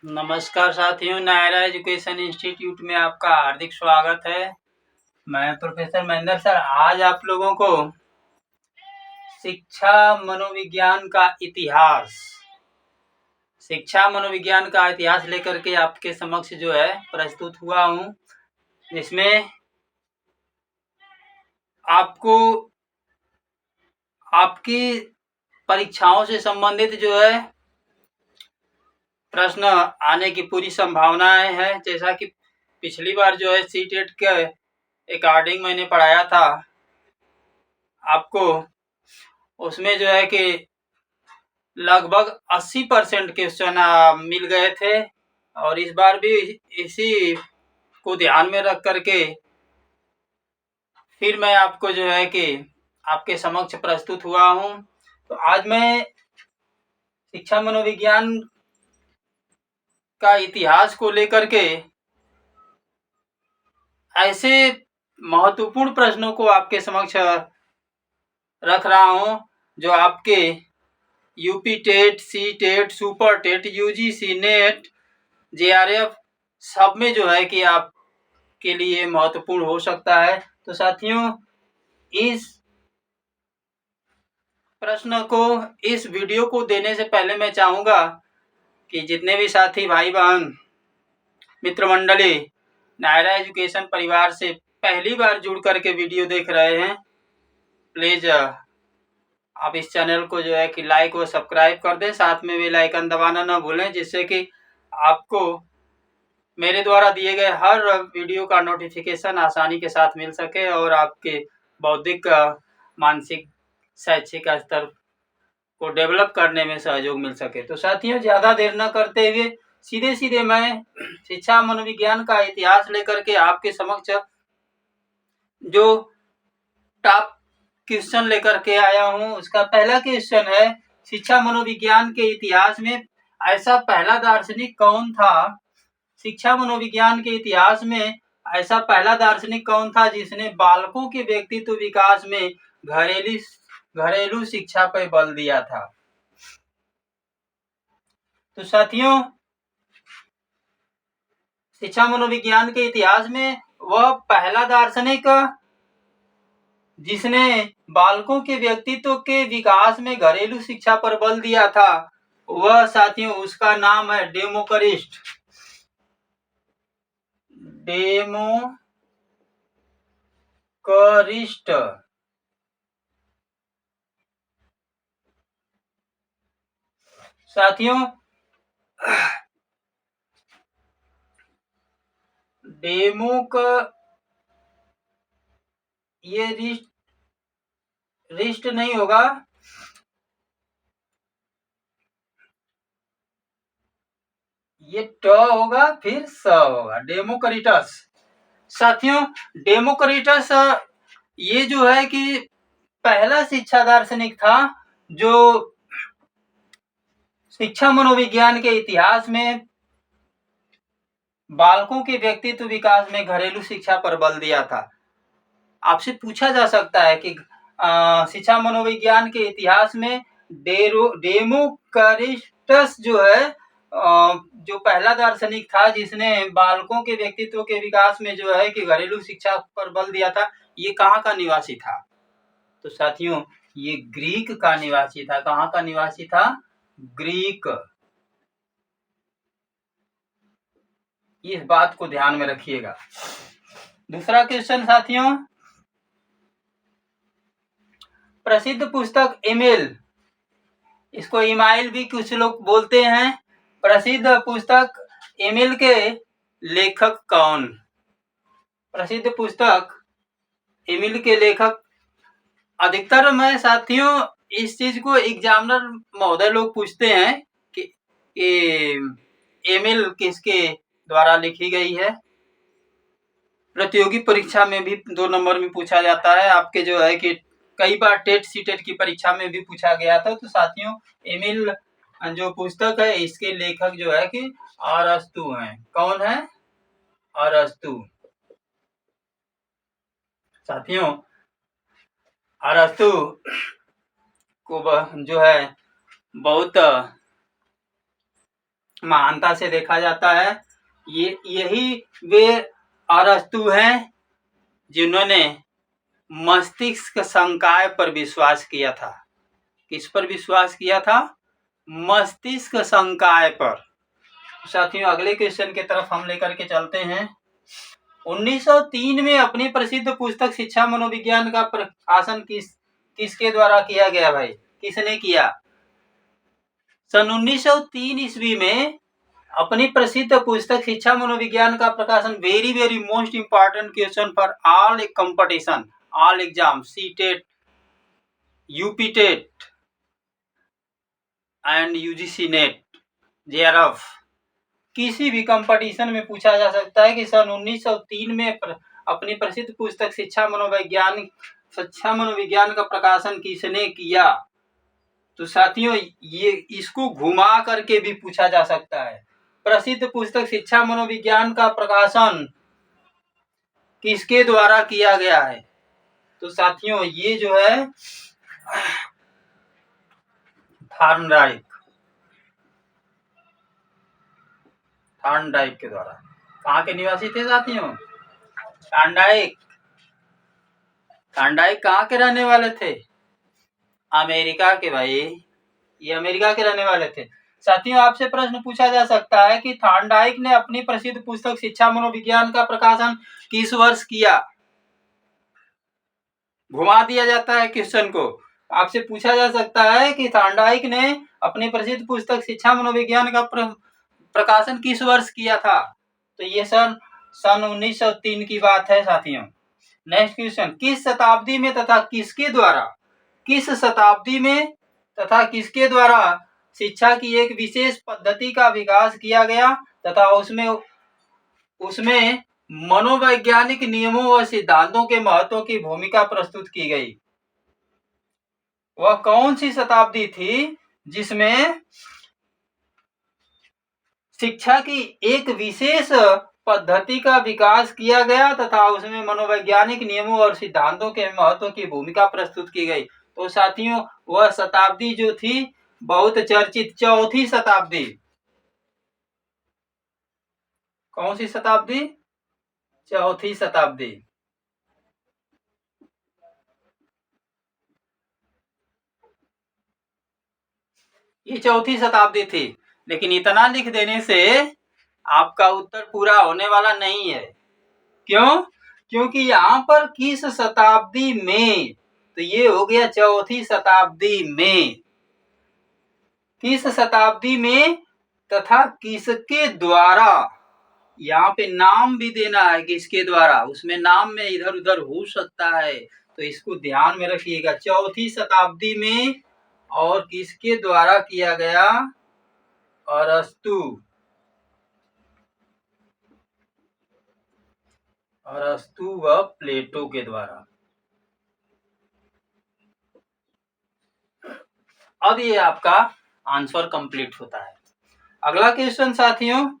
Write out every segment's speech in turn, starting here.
नमस्कार साथियों, Naira education institute में आपका हार्दिक स्वागत है। मैं प्रोफेसर महेंद्र सर आज आप लोगों को शिक्षा मनोविज्ञान का इतिहास लेकर के आपके समक्ष जो है प्रस्तुत हुआ हूँ, जिसमें आपको आपकी परीक्षाओं से संबंधित जो है प्रश्न आने की पूरी संभावनाएं है। जैसा कि पिछली बार जो है सीटेट के अकॉर्डिंग मैंने पढ़ाया था आपको, उसमें जो है कि लगभग 80% क्वेश्चन मिल गए थे और इस बार भी इसी को ध्यान में रख करके फिर मैं आपको जो है कि आपके समक्ष प्रस्तुत हुआ हूं। तो आज मैं शिक्षा मनोविज्ञान का इतिहास को लेकर के ऐसे महत्वपूर्ण प्रश्नों को आपके समक्ष रख रहा हूं जो आपके UP TET, C TET, super TET, UGC NET, JRF सब में जो है कि आपके लिए महत्वपूर्ण हो सकता है। तो साथियों, इस प्रश्न को, इस वीडियो को देने से पहले मैं चाहूंगा कि जितने भी साथी भाई बहन मित्र मंडली नायरा एजुकेशन परिवार से पहली बार जुड़ करके वीडियो देख रहे हैं, प्लीज आप इस चैनल को जो है कि लाइक व सब्सक्राइब कर दें, साथ में बेल आइकन दबाना न भूलें, जिससे कि आपको मेरे द्वारा दिए गए हर वीडियो का नोटिफिकेशन आसानी के साथ मिल सके और आपके बौद्धिक, मानसिक, शैक्षिक स्तर को डेवलप करने में सहयोग मिल सके। तो साथियों, ज़्यादा देर न करते हुए सीधे सीधे मैं शिक्षा मनोविज्ञान का इतिहास लेकर के आपके समक्ष जो टॉप क्वेश्चन लेकर के आया हूं, उसका पहला क्वेश्चन है, शिक्षा मनोविज्ञान के इतिहास में ऐसा पहला दार्शनिक कौन था? शिक्षा मनोविज्ञान के इतिहास में ऐसा पहला दार्शनिक कौन था जिसने बालकों के व्यक्तित्व विकास में घरेलू शिक्षा पर बल दिया था? तो साथियों, शिक्षा मनोविज्ञान के इतिहास में वह पहला दार्शनिक जिसने बालकों के व्यक्तित्व के विकास में घरेलू शिक्षा पर बल दिया था, वह साथियों उसका नाम है डेमोक्रिस्ट। साथियों, ये रिस्ट नहीं होगा, ये ट होगा फिर स होगा, डेमोक्रिटस। साथियों, डेमोक्रिटस ये जो है कि पहला शिक्षा दार्शनिक था जो शिक्षा मनोविज्ञान के इतिहास में बालकों के व्यक्तित्व विकास में घरेलू शिक्षा पर बल दिया था। आपसे पूछा जा सकता है कि शिक्षा मनोविज्ञान के इतिहास में डेमोक्रिटस जो है जो पहला दार्शनिक था जिसने बालकों के व्यक्तित्व के विकास में जो है कि घरेलू शिक्षा पर बल दिया था, ये कहाँ का निवासी था? तो साथियों, ये ग्रीक का निवासी था। कहाँ का निवासी था? ग्रीक। इस बात को ध्यान में रखिएगा। दूसरा क्वेश्चन साथियों, प्रसिद्ध पुस्तक एमिल, इसको इमाइल भी कुछ लोग बोलते हैं, प्रसिद्ध पुस्तक एमिल के लेखक कौन? प्रसिद्ध पुस्तक एमिल के लेखक, अधिकतर मैं साथियों इस चीज को एग्जामिनर महोदय लोग पूछते हैं कि एमिल किसके द्वारा लिखी गई है। प्रतियोगी परीक्षा में भी 2 नंबर में पूछा जाता है, आपके जो है कि कई बार टेट सीटेट की परीक्षा में भी पूछा गया था। तो साथियों, एमिल जो पुस्तक है इसके लेखक जो है कि अरस्तु हैं। कौन है? अरस्तु। साथियों, अरस्तु को जो है बहुत महानता से देखा जाता है। यही वे अरस्तु हैं जिन्होंने मस्तिष्क संकाय पर विश्वास किया था। किस पर विश्वास किया था? मस्तिष्क संकाय पर। साथियों, अगले क्वेश्चन की तरफ हम लेकर के चलते हैं। 1903 में अपनी प्रसिद्ध पुस्तक शिक्षा मनोविज्ञान का प्रकाशन किसके द्वारा किया गया भाई? किसने किया? सन 1903 ईस्वी में अपनी प्रसिद्ध पुस्तक शिक्षा मनोविज्ञान का प्रकाशन, very very most important question for all competition, all exam, CTET, UPTET and UGC NET, JRF, किसी भी कंपटीशन में पूछा जा सकता है कि सन 1903 में अपनी प्रसिद्ध पुस्तक शिक्षा मनोविज्ञान का प्रकाशन किसने किया? तो साथियों, ये इसको घुमा करके भी पूछा जा सकता है। प्रसिद्ध पुस्तक शिक्षा मनोविज्ञान का प्रकाशन किसके द्वारा किया गया है? तो साथियों, ये जो है थॉर्नडाइक के द्वारा। कहाँ के निवासी थे साथियों? थॉर्नडाइक कहाँ के रहने वाले थे? अमेरिका के भाई, ये अमेरिका के रहने वाले थे। साथियों, आपसे प्रश्न पूछा जा सकता है कि थॉर्नडाइक ने अपनी प्रसिद्ध पुस्तक शिक्षा मनोविज्ञान का प्रकाशन किस वर्ष किया? घुमा दिया जाता है क्वेश्चन को। आपसे पूछा जा सकता है कि थॉर्नडाइक ने अपनी प्रसिद्ध पुस्तक शिक्षा मनोविज्ञान का प्रकाशन किस वर्ष किया था? तो ये सन 1903 की बात है साथियों। नेक्स्ट क्वेश्चन, किस शताब्दी में तथा किसके द्वारा शिक्षा की एक विशेष पद्धति का विकास किया गया तथा उसमें मनोवैज्ञानिक नियमों व सिद्धांतों के महत्व की भूमिका प्रस्तुत की गई? वह कौन सी शताब्दी थी जिसमें शिक्षा की एक विशेष पद्धति का विकास किया गया तथा उसमें मनोवैज्ञानिक नियमों और सिद्धांतों के महत्व की भूमिका प्रस्तुत की गई? तो साथियों, वह शताब्दी जो थी बहुत चर्चित चौथी शताब्दी। कौन सी शताब्दी? चौथी शताब्दी। ये चौथी शताब्दी थी। लेकिन इतना लिख देने से आपका उत्तर पूरा होने वाला नहीं है। क्यों? क्योंकि यहाँ पर किस शताब्दी में, तो ये हो गया चौथी शताब्दी में। किस शताब्दी में तथा किसके द्वारा, यहाँ पे नाम भी देना है किसके द्वारा। उसमें नाम में इधर उधर हो सकता है, तो इसको ध्यान में रखिएगा। चौथी शताब्दी में और किसके द्वारा किया गया? अरस्तु व प्लेटो के द्वारा। अब ये आपका आंसर कंप्लीट होता है। अगला क्वेश्चन साथियों,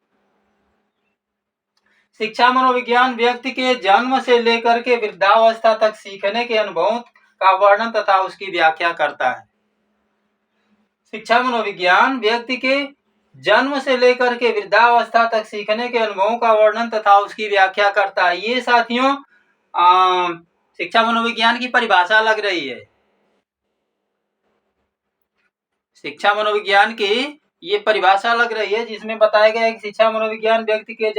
शिक्षा मनोविज्ञान व्यक्ति के जन्म से लेकर के वृद्धावस्था तक सीखने के अनुभवों का वर्णन तथा उसकी व्याख्या करता है। शिक्षा मनोविज्ञान व्यक्ति के जन्म से लेकर के वृद्धावस्था तक सीखने के अनुभवों का वर्णन तथा उसकी व्याख्या करता है। ये साथियों शिक्षा मनोविज्ञान की परिभाषा लग रही है। शिक्षा मनोविज्ञान की ये परिभाषा लग रही है, जिसमें बताया गया है कि शिक्षा मनोविज्ञान व्यक्ति के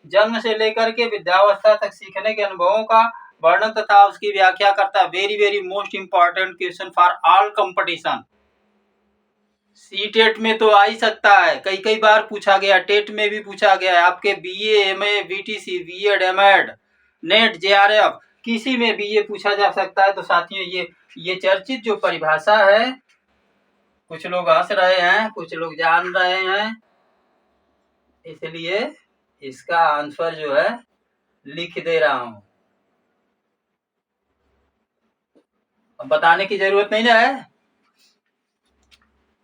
जन्म से लेकर के वृद्धावस्था तक सीखने के अनुभवों का वर्णन तथा उसकी व्याख्या करता है। Very very most important question for all competition. CTET में तो आ ही सकता है, कई बार पूछा गया, टेट में भी पूछा गया है, आपके BA, MA, BTC, BEd, MEd, NET, JRF, किसी में भी ये पूछा जा सकता है। तो साथियों, ये चर्चित जो परिभाषा है, कुछ लोग हंस रहे हैं, कुछ लोग जान रहे हैं, इसलिए इसका आंसर जो है लिख दे रहा हूं। अब बताने की जरूरत नहीं ना है,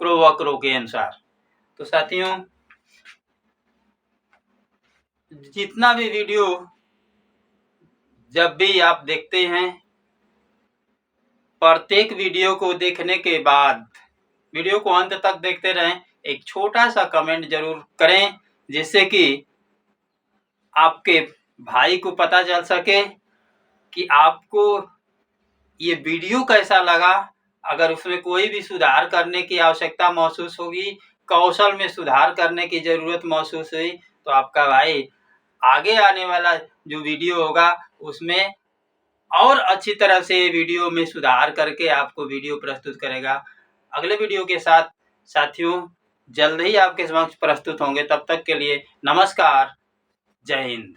क्रो के अनुसार। तो साथियों, जितना भी वीडियो जब भी आप देखते हैं, प्रत्येक वीडियो को देखने के बाद वीडियो को अंत तक देखते रहें। एक छोटा-सा कमेंट ज़रूर करें, जिससे कि आपके भाई को पता चल सके कि आपको ये वीडियो कैसा लगा। अगर उसमें कोई भी सुधार करने की आवश्यकता महसूस होगी, कौशल में सुधार करने की ज़रूरत महसूस हुई, तो आपका भाई आगे आने वाला जो वीडियो होगा उसमें और अच्छी तरह से वीडियो में सुधार करके आपको वीडियो प्रस्तुत करेगा। अगले वीडियो के साथ साथियों जल्द ही आपके समक्ष प्रस्तुत होंगे। तब तक के लिए नमस्कार, जय हिंद।